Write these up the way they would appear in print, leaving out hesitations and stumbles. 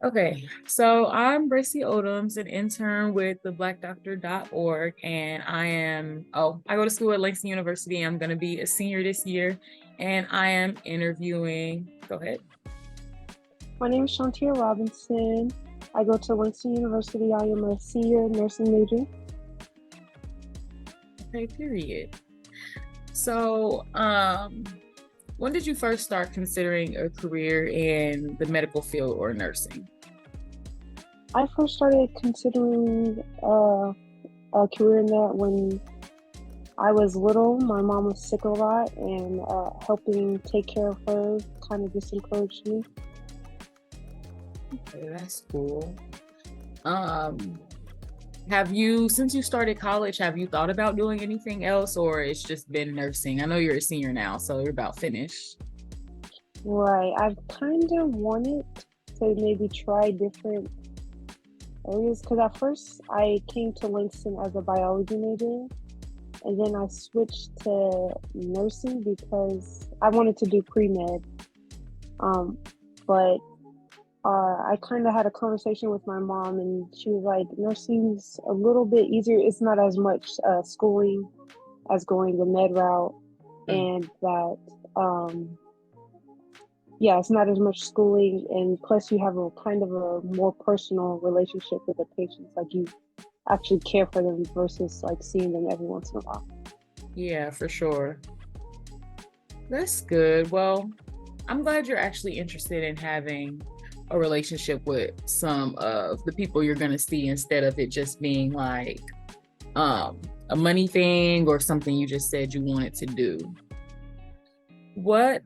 Okay, so I'm Bracey Odoms, an intern with the blackdoctor.org, and I go to school at Langston University. I'm going to be a senior this year, and I am interviewing. Go ahead. My name is Shantera Robinson. I go to Langston University. I am a senior nursing major. Okay, period. So, when did you first start considering a career in the medical field or nursing? I first started considering a career in that when I was little. My mom was sick a lot, and helping take care of her kind of just encouraged me. Okay, that's cool. Um, since you started college, have you thought about doing anything else or it's just been nursing? I know you're a senior now, so you're about finished. Right. I've kind of wanted to maybe try different areas because at first I came to Langston as a biology major, and then I switched to nursing because I wanted to do pre-med. Um, but I kind of had a conversation with my mom, and she was like, nursing's a little bit easier. It's not as much schooling as going the med route, Mm. and that, yeah, it's not as much schooling, and plus you have a kind of a more personal relationship with the patients. Like you actually care for them versus like seeing them every once in a while. Yeah, for sure. That's good. Well, I'm glad you're actually interested in having a relationship with some of the people you're going to see instead of it just being like um a money thing or something you just said you wanted to do. What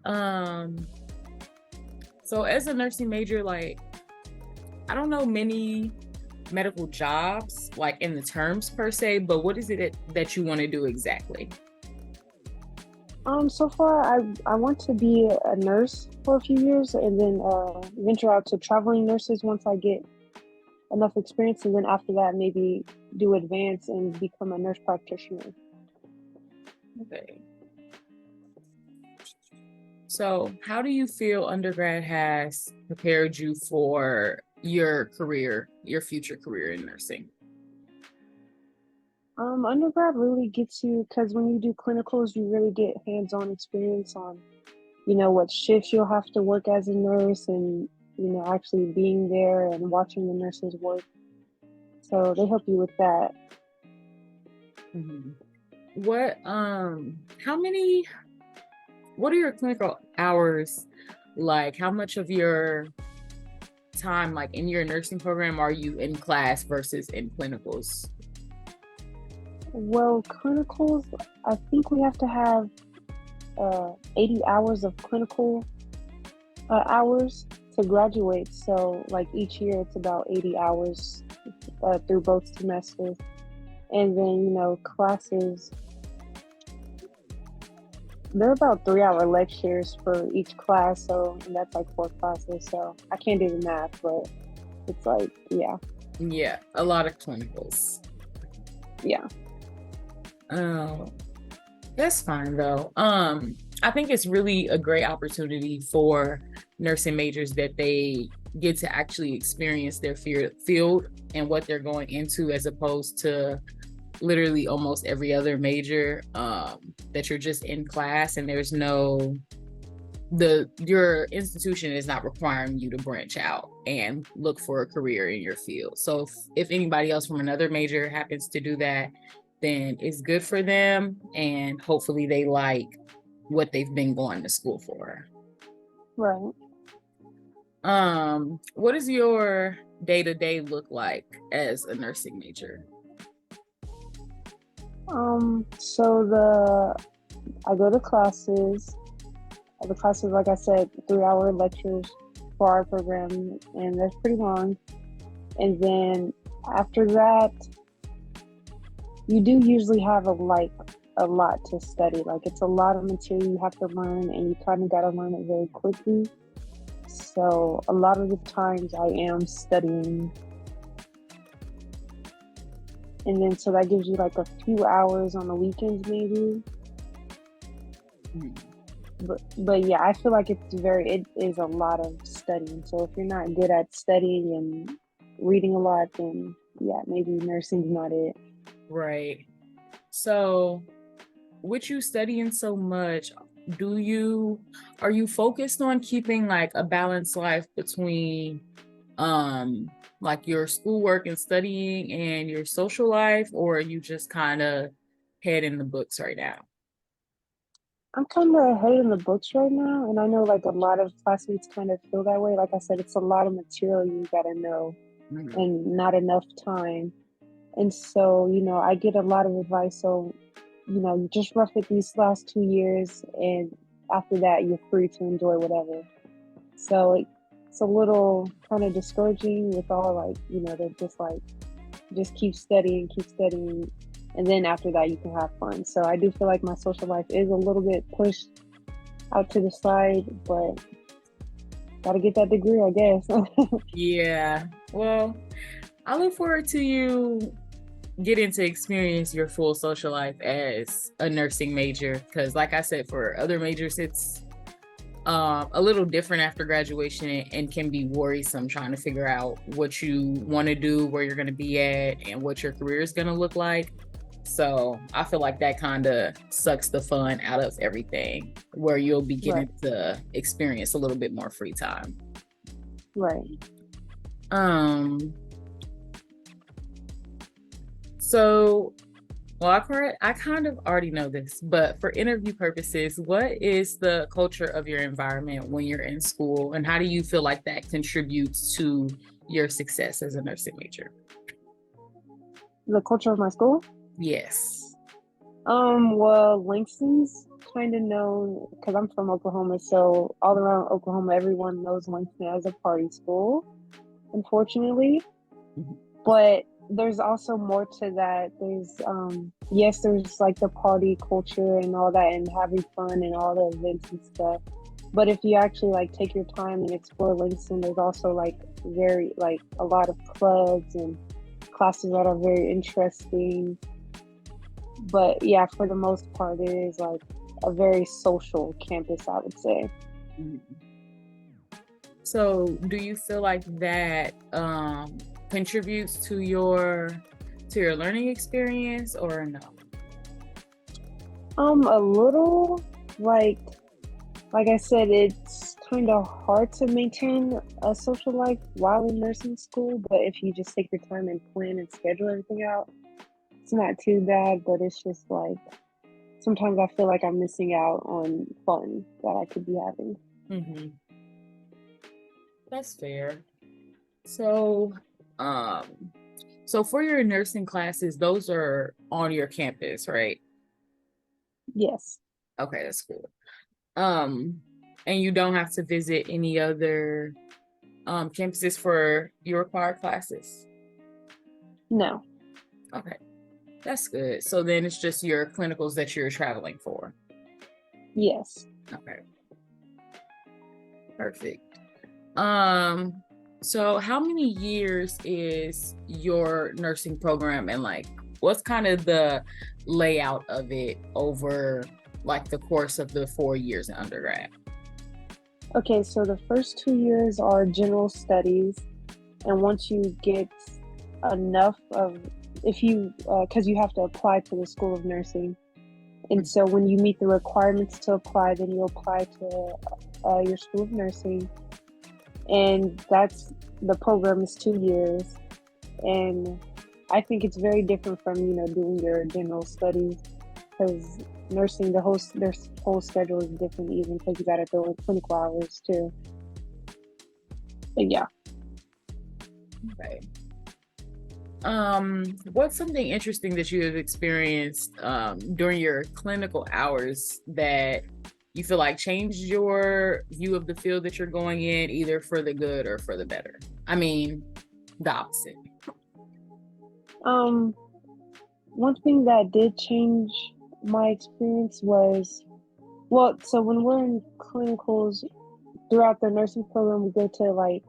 so as a nursing major, like I don't know many medical jobs like in the terms per se, but what is it that you want to do exactly? So far, I want to be a nurse for a few years, and then venture out to traveling nurses once I get enough experience, and then after that, maybe do advance and become a nurse practitioner. Okay. So, how do you feel undergrad has prepared you for your career, your future career in nursing? Undergrad really gets you because when you do clinicals, you really get hands-on experience on, what shifts you'll have to work as a nurse, and actually being there and watching the nurses work. So they help you with that. Mhm. What how many what are your clinical hours like? How much of your time like in your nursing program are you in class versus in clinicals? Well, clinicals, I think we have to have 80 hours of clinical hours to graduate. So, like each year, it's about 80 hours through both semesters. And then, classes, they're about 3 hour lectures for each class. So, and that's like four classes. So, I can't do the math, but it's like, yeah, Yeah, a lot of clinicals. yeah, Oh, that's fine though. I think it's really a great opportunity for nursing majors that they get to actually experience their field and what they're going into as opposed to literally almost every other major that you're just in class and there's no the your institution is not requiring you to branch out and look for a career in your field. So if anybody else from another major happens to do that, then it's good for them and hopefully they like what they've been going to school for. right. What does your day-to-day look like as a nursing major? So I go to classes. The classes, like I said, 3 hour lectures for our program, and that's pretty long. And then after that, you do usually have a lot to study. Like it's a lot of material you have to learn, and you kind of got to learn it very quickly. So a lot of the times I am studying, and then so that gives you like a few hours on the weekends, maybe. Hmm. But yeah, I feel like it is a lot of studying. So if you're not good at studying and reading a lot, then yeah, maybe nursing's not it. Right. So, with you studying so much, do you are you focused on keeping like a balanced life between um like your schoolwork and studying and your social life, or are you just kind of head in the books right now? I'm kind of ahead in the books right now, and I know like a lot of classmates kind of feel that way. Like I said, it's a lot of material you gotta know Mhm. and not enough time. And so, I get a lot of advice. So, you just rough it these last 2 years, and after that, you're free to enjoy whatever. So it's a little kind of discouraging with all like, they're just like, just keep studying. And then after that, you can have fun. So I do feel like my social life is a little bit pushed out to the side, but gotta get that degree, I guess. Yeah. Well, I look forward to you getting to experience your full social life as a nursing major, because like I said, for other majors it's a little different after graduation, and can be worrisome trying to figure out what you want to do, where you're going to be at, and what your career is going to look like. So I feel like that kind of sucks the fun out of everything, where you'll be Right, getting to experience a little bit more free time. right. Um, so well, I kind of already know this, but for interview purposes, what is the culture of your environment when you're in school, and how do you feel like that contributes to your success as a nursing major? The culture of my school? Yes. Well, Langston's kind of known because I'm from Oklahoma, so all around Oklahoma, everyone knows Langston as a party school, unfortunately. Mhm. But there's also more to that. Yes, there's like the party culture and all that, and having fun and all the events and stuff. But if you actually like take your time and explore Langston, there's also like very like a lot of clubs and classes that are very interesting. But yeah, for the most part, it is like a very social campus, I would say. Mhm. So, do you feel like that contributes to your learning experience, or no? A little like like I said, it's kind of hard to maintain a social life while in nursing school. But if you just take your time and plan and schedule everything out, it's not too bad. But it's just like sometimes I feel like I'm missing out on fun that I could be having. Hmm. That's fair. So, um, so for your nursing classes, those are on your campus, right? Yes. Okay, that's cool. Um, and you don't have to visit any other campuses for your required classes. No. Okay, that's good. So then it's just your clinicals that you're traveling for. Yes. Okay, perfect. Um, so how many years is your nursing program, and like what's kind of the layout of it over like the course of the 4 years in undergrad? Okay, so the first 2 years are general studies, and once you get enough of, if you, because you have to apply to the School of Nursing, and so when you meet the requirements to apply, then you apply to your School of Nursing, and that's the program is 2 years, and I think it's very different from doing your general studies because nursing their whole schedule is different even because you got to throw in clinical hours too. But yeah. Okay. What's something interesting that you have experienced during your clinical hours that you feel like changed your view of the field that you're going in, either for the good or for the better? I mean, the opposite. Um, One thing that did change my experience was, well, so when we're in clinicals throughout the nursing program, we go to like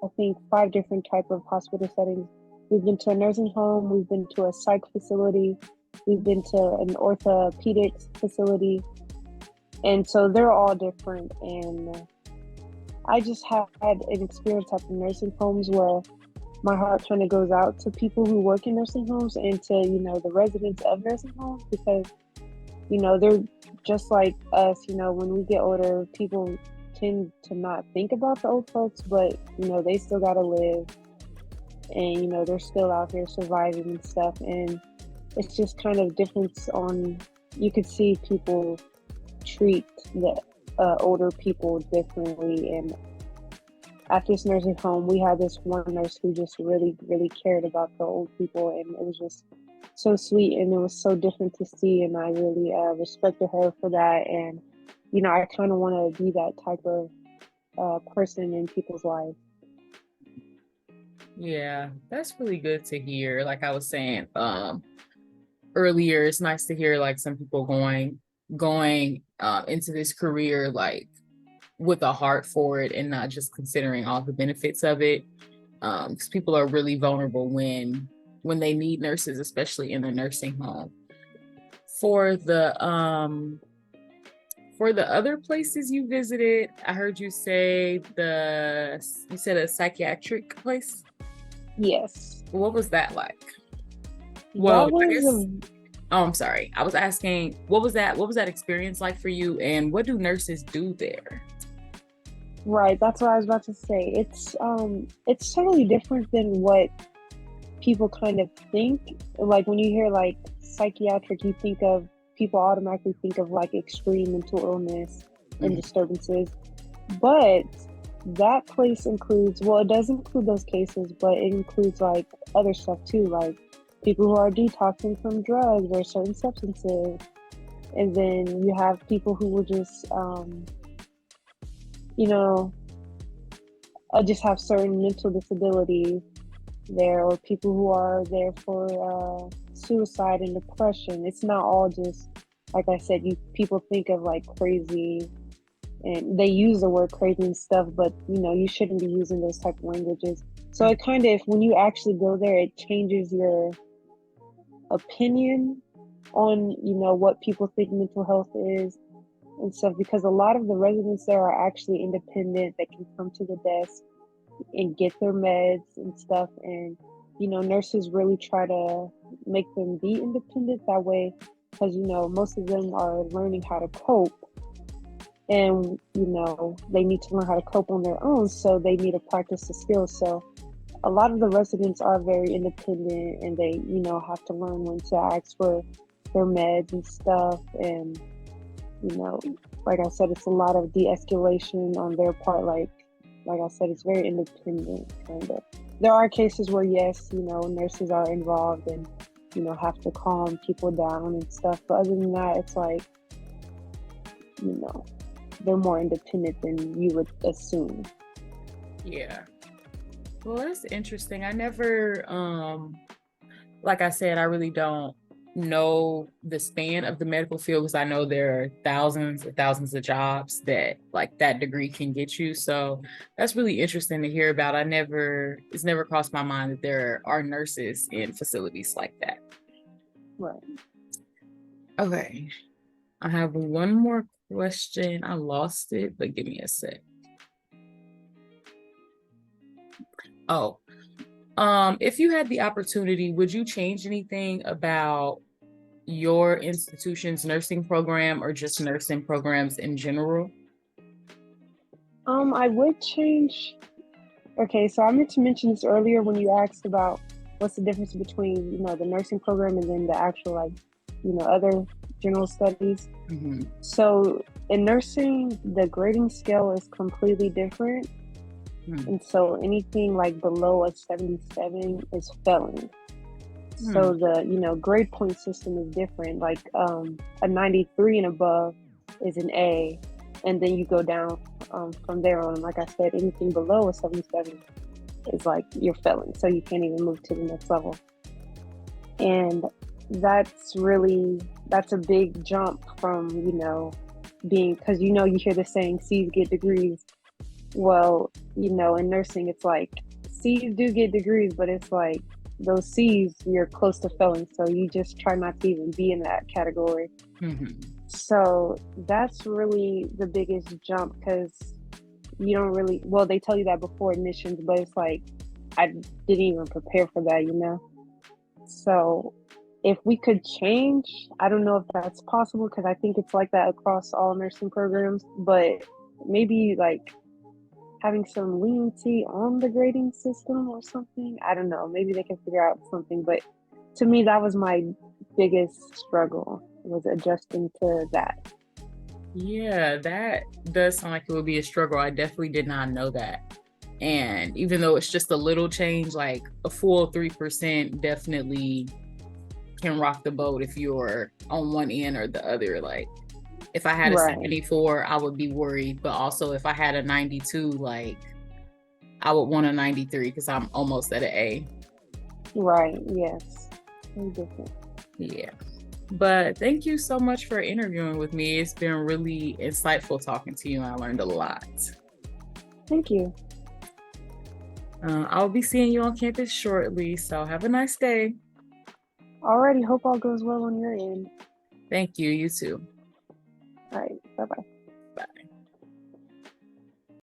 I think 5 different type of hospital settings. We've been to a nursing home, we've been to a psych facility, we've been to an orthopedics facility, And so they're all different. And I just had an experience at the nursing homes where my heart kind of goes out to people who work in nursing homes and to, the residents of nursing homes, because, they're just like us. When we get older, people tend to not think about the old folks, but, they still got to live, and, they're still out here surviving and stuff. And it's just kind of difference on, you could see people treat the older people differently. And at this nursing home, we had this one nurse who just really, really cared about the old people, and it was just so sweet, and it was so different to see, and I really respected her for that. And I kind of want to be that type of person in people's lives. Yeah, that's really good to hear. Like I was saying earlier, it's nice to hear like some people going into this career like with a heart for it and not just considering all the benefits of it. Because people are really vulnerable when they need nurses, especially in the nursing home. For the other places you visited, I heard you say you said a psychiatric place. Yes, What was that like? that Well, I was guess. a Oh, I'm sorry. I was asking, what was that experience like for you, and what do nurses do there? right. That's what I was about to say. It's totally different than what people kind of think. Like when you hear like psychiatric, you think of people automatically think of like extreme mental illness and Mhm. disturbances. But that place includes, well, it does include those cases, but it includes like other stuff too, like people who are detoxing from drugs or certain substances. And then you have people who will you know, just have certain mental disabilities there, or people who are there for suicide and depression. It's not all just, like I said, people think of like crazy, and they use the word crazy and stuff, but you shouldn't be using those type of languages. So it kind of, when you actually go there, it changes your opinion on what people think mental health is and stuff, because a lot of the residents there are actually independent. They can come to the desk and get their meds and stuff, and nurses really try to make them be independent that way, because most of them are learning how to cope, and they need to learn how to cope on their own, so they need to practice the skills. So a lot of the residents are very independent, and they have to learn when to ask for their meds and stuff. And you know like I said, it's a lot of de-escalation on their part. Like I said, it's very independent kind of. There are cases where yes, nurses are involved and have to calm people down and stuff, but other than that, it's like you know they're more independent than you would assume. Yeah. Well, that's interesting. I never, like I said, I really don't know the span of the medical field because I know there are thousands and thousands of jobs that like that degree can get you. So that's really interesting to hear about. It's never crossed my mind that there are nurses in facilities like that. Right. Okay. I have one more question. I lost it, but give me a sec. Oh, if you had the opportunity, would you change anything about your institution's nursing program or just nursing programs in general? I would change. Okay, so I meant to mention this earlier when you asked about what's the difference between the nursing program and then the actual other general studies. Mhm. So in nursing, the grading scale is completely different. Hmm. And so anything like below a 77 is failing. Hmm. So the grade point system is different. Like a 93 and above is an A, and then you go down from there on. Like I said, anything below a 77 is like you're failing, so you can't even move to the next level. And that's a big jump from being, because you hear the saying C's get degrees. Well, in nursing, it's like C's do get degrees, but it's like those C's, you're close to failing. So you just try not to even be in that category. Hmm. So that's really the biggest jump because you don't really, well, they tell you that before admissions, but it's like, I didn't even prepare for that, you know? So if we could change, I don't know if that's possible because I think it's like that across all nursing programs, but maybe like having some leniency on the grading system or something. I don't know. Maybe they can figure out something, but to me, that was my biggest struggle was adjusting to that. Yeah, that does sound like it would be a struggle. I definitely did not know that. And even though it's just a little change, like a full 3% definitely can rock the boat if you're on one end or the other. Like if I had a Right. 74, I would be worried. But also if I had a 92, like I would want a 93 because I'm almost at an A. Right. Yes. Very different. Yeah. But thank you so much for interviewing with me. It's been really insightful talking to you. I learned a lot. Thank you. I'll be seeing you on campus shortly. So have a nice day. Alrighty. Hope all goes well on your end. Thank you. You too. All right. Bye bye.